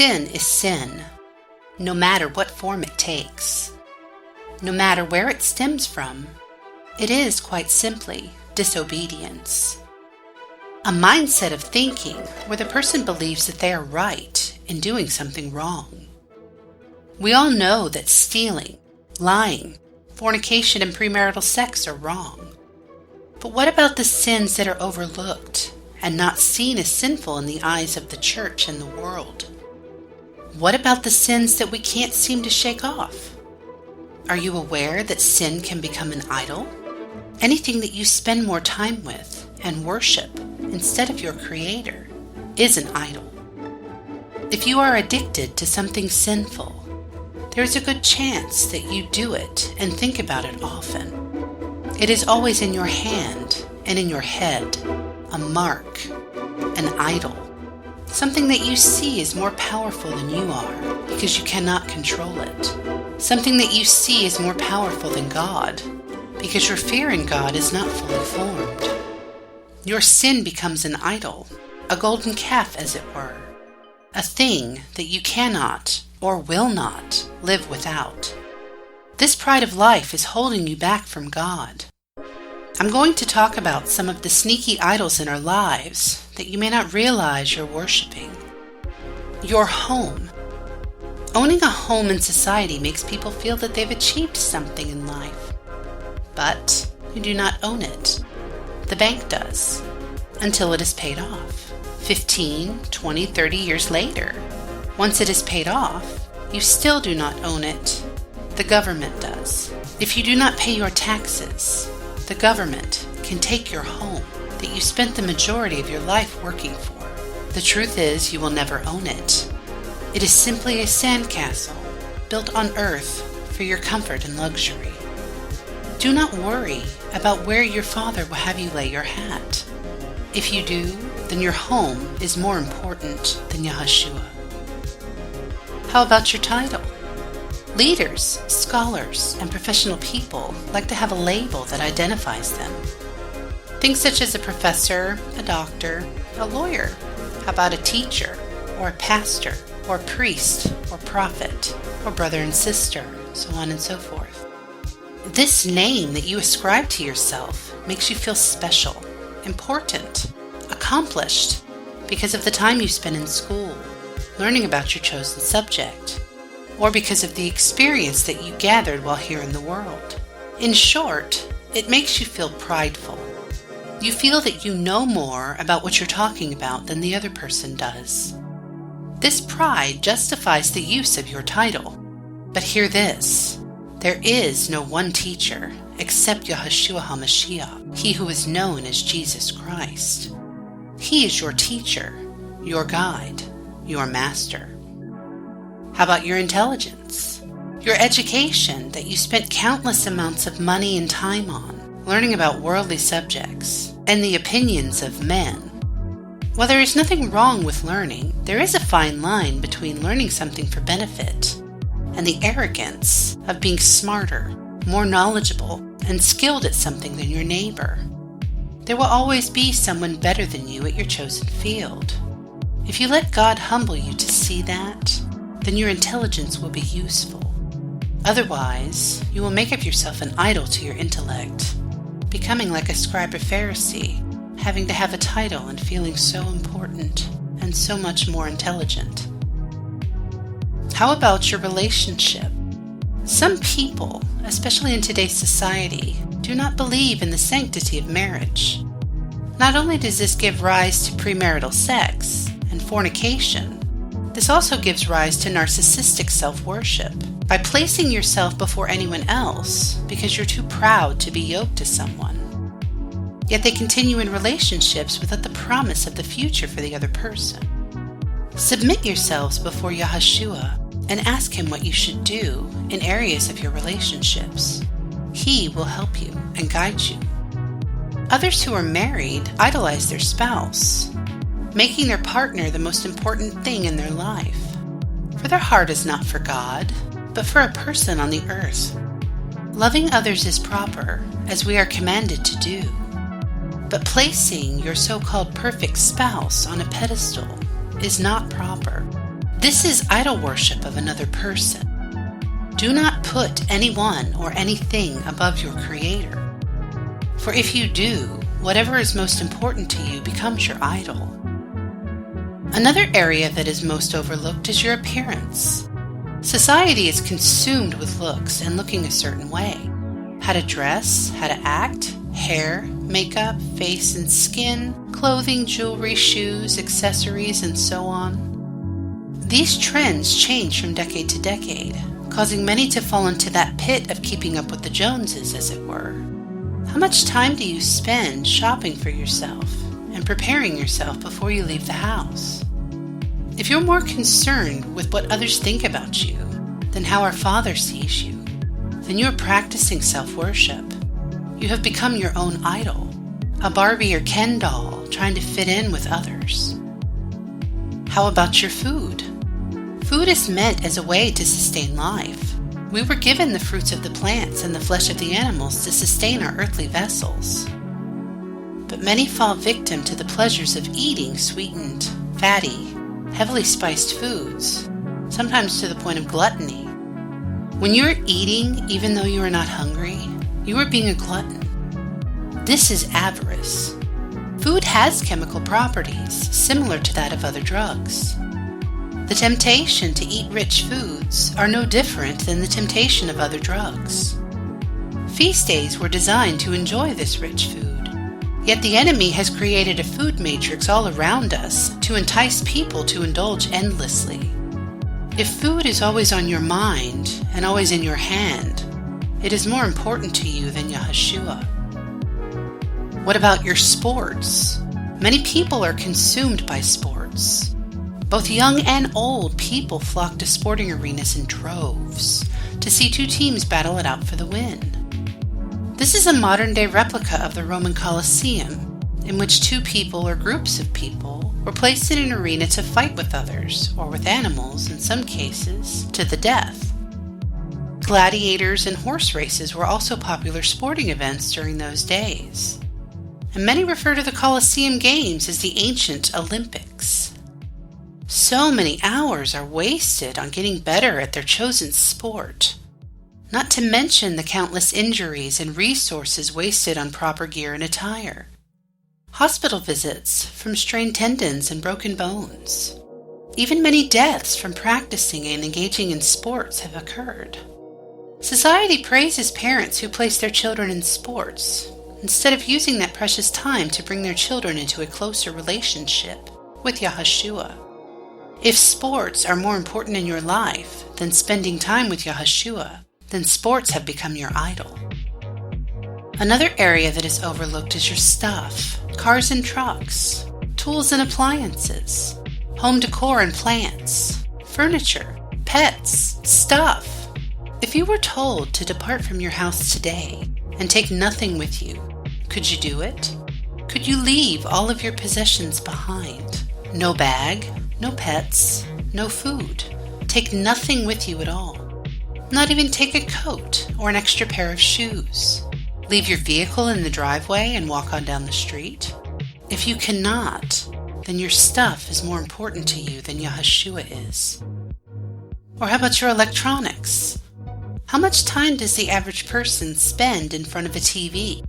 Sin is sin, no matter what form it takes. No matter where it stems from, it is quite simply disobedience. A mindset of thinking where the person believes that they are right in doing something wrong. We all know that stealing, lying, fornication, and premarital sex are wrong. But what about the sins that are overlooked and not seen as sinful in the eyes of the church and the world? What about the sins that we can't seem to shake off? Are you aware that sin can become an idol? Anything that you spend more time with and worship instead of your Creator is an idol. If you are addicted to something sinful, there is a good chance that you do it and think about it often. It is always in your hand and in your head, a mark, an idol, something that you see is more powerful than you are because you cannot control it. Something that you see is more powerful than God because your fear in God is not fully formed. Your sin becomes an idol, a golden calf as it were, a thing that you cannot or will not live without. This pride of life is holding you back from God. I'm going to talk about some of the sneaky idols in our lives that you may not realize you're worshiping. Your home. Owning a home in society makes people feel that they've achieved something in life. But you do not own it. The bank does, until it is paid off. 15, 20, 30 years later. Once it is paid off, you still do not own it. The government does. If you do not pay your taxes, the government can take your home that you spent the majority of your life working for. The truth is, you will never own it. It is simply a sandcastle built on earth for your comfort and luxury. Do not worry about where your Father will have you lay your hat. If you do, then your home is more important than Yahshua. How about your title? Leaders, scholars, and professional people like to have a label that identifies them. Things such as a professor, a doctor, a lawyer. How about a teacher, or a pastor, or a priest, or prophet, or brother and sister, so on and so forth. This name that you ascribe to yourself makes you feel special, important, accomplished, because of the time you spend in school, learning about your chosen subject, or because of the experience that you gathered while here in the world. In short, it makes you feel prideful. You feel that you know more about what you're talking about than the other person does. This pride justifies the use of your title. But hear this. There is no one teacher except Yahshua HaMashiach, he who is known as Jesus Christ. He is your teacher, your guide, your master. How about your intelligence? Your education that you spent countless amounts of money and time on, learning about worldly subjects and the opinions of men. While there is nothing wrong with learning, there is a fine line between learning something for benefit and the arrogance of being smarter, more knowledgeable, and skilled at something than your neighbor. There will always be someone better than you at your chosen field. If you let God humble you to see that, then your intelligence will be useful. Otherwise, you will make of yourself an idol to your intellect, becoming like a scribe or Pharisee, having to have a title and feeling so important and so much more intelligent. How about your relationship? Some people, especially in today's society, do not believe in the sanctity of marriage. Not only does this give rise to premarital sex and fornication, this also gives rise to narcissistic self-worship by placing yourself before anyone else because you're too proud to be yoked to someone. Yet they continue in relationships without the promise of the future for the other person. Submit yourselves before Yahshua and ask him what you should do in areas of your relationships. He will help you and guide you. Others who are married idolize their spouse, making their partner the most important thing in their life. For their heart is not for God, but for a person on the earth. Loving others is proper, as we are commanded to do. But placing your so-called perfect spouse on a pedestal is not proper. This is idol worship of another person. Do not put anyone or anything above your Creator. For if you do, whatever is most important to you becomes your idol. Another area that is most overlooked is your appearance. Society is consumed with looks and looking a certain way. How to dress, how to act, hair, makeup, face and skin, clothing, jewelry, shoes, accessories, and so on. These trends change from decade to decade, causing many to fall into that pit of keeping up with the Joneses, as it were. How much time do you spend shopping for yourself and preparing yourself before you leave the house? If you're more concerned with what others think about you than how our Father sees you, then you're practicing self-worship. You have become your own idol, a Barbie or Ken doll trying to fit in with others. How about your food? Food is meant as a way to sustain life. We were given the fruits of the plants and the flesh of the animals to sustain our earthly vessels. But many fall victim to the pleasures of eating sweetened, fatty, heavily spiced foods, sometimes to the point of gluttony. When you're eating even though you are not hungry, you are being a glutton. This is avarice. Food has chemical properties similar to that of other drugs. The temptation to eat rich foods are no different than the temptation of other drugs. Feast days were designed to enjoy this rich food. Yet the enemy has created a food matrix all around us to entice people to indulge endlessly. If food is always on your mind and always in your hand, it is more important to you than Yahshua. What about your sports? Many people are consumed by sports. Both young and old people flock to sporting arenas in droves to see two teams battle it out for the win. This is a modern-day replica of the Roman Colosseum, in which two people or groups of people were placed in an arena to fight with others, or with animals in some cases, to the death. Gladiators and horse races were also popular sporting events during those days, and many refer to the Colosseum Games as the ancient Olympics. So many hours are wasted on getting better at their chosen sport, not to mention the countless injuries and resources wasted on proper gear and attire. Hospital visits from strained tendons and broken bones. Even many deaths from practicing and engaging in sports have occurred. Society praises parents who place their children in sports, instead of using that precious time to bring their children into a closer relationship with Yahshua. If sports are more important in your life than spending time with Yahshua, then sports have become your idol. Another area that is overlooked is your stuff, cars and trucks, tools and appliances, home decor and plants, furniture, pets, stuff. If you were told to depart from your house today and take nothing with you, could you do it? Could you leave all of your possessions behind? No bag, no pets, no food. Take nothing with you at all. Not even take a coat or an extra pair of shoes. Leave your vehicle in the driveway and walk on down the street? If you cannot, then your stuff is more important to you than Yahshua is. Or how about your electronics? How much time does the average person spend in front of a TV,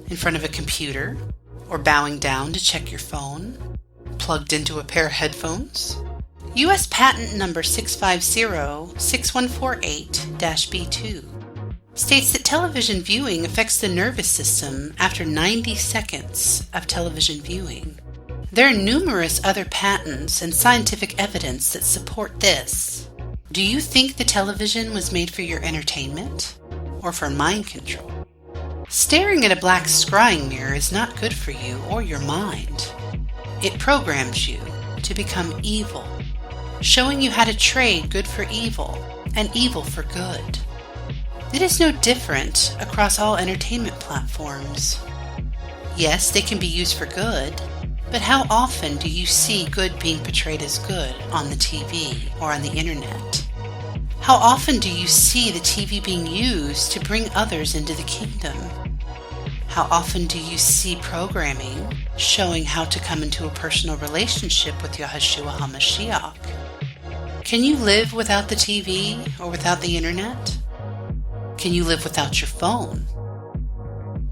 in front of a computer, or bowing down to check your phone, plugged into a pair of headphones? U.S. Patent Number 650-6148-B2 states that television viewing affects the nervous system after 90 seconds of television viewing. There are numerous other patents and scientific evidence that support this. Do you think the television was made for your entertainment or for mind control? Staring at a black scrying mirror is not good for you or your mind. It programs you to become evil, showing you how to trade good for evil and evil for good. It is no different across all entertainment platforms. Yes, they can be used for good, but how often do you see good being portrayed as good on the TV or on the internet? How often do you see the TV being used to bring others into the kingdom? How often do you see programming showing how to come into a personal relationship with Yahshua HaMashiach? Can you live without the TV or without the internet? Can you live without your phone?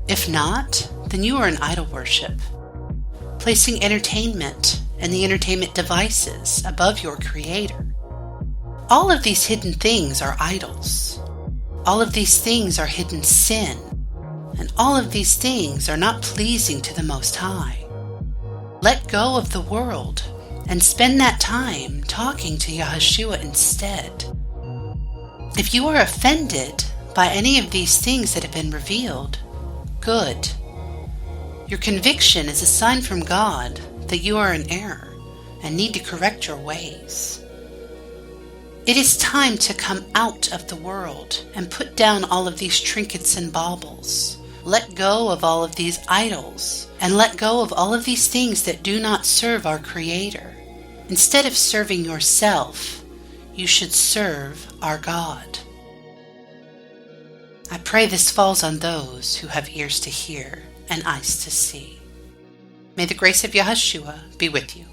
If not, then you are in idol worship, placing entertainment and the entertainment devices above your Creator. All of these hidden things are idols. All of these things are hidden sin, and all of these things are not pleasing to the Most High. Let go of the world and spend that time talking to Yahshua instead. If you are offended by any of these things that have been revealed, good. Your conviction is a sign from God that you are in error and need to correct your ways. It is time to come out of the world and put down all of these trinkets and baubles. Let go of all of these idols and let go of all of these things that do not serve our Creator. Instead of serving yourself, you should serve our God. I pray this falls on those who have ears to hear and eyes to see. May the grace of Yahshua be with you.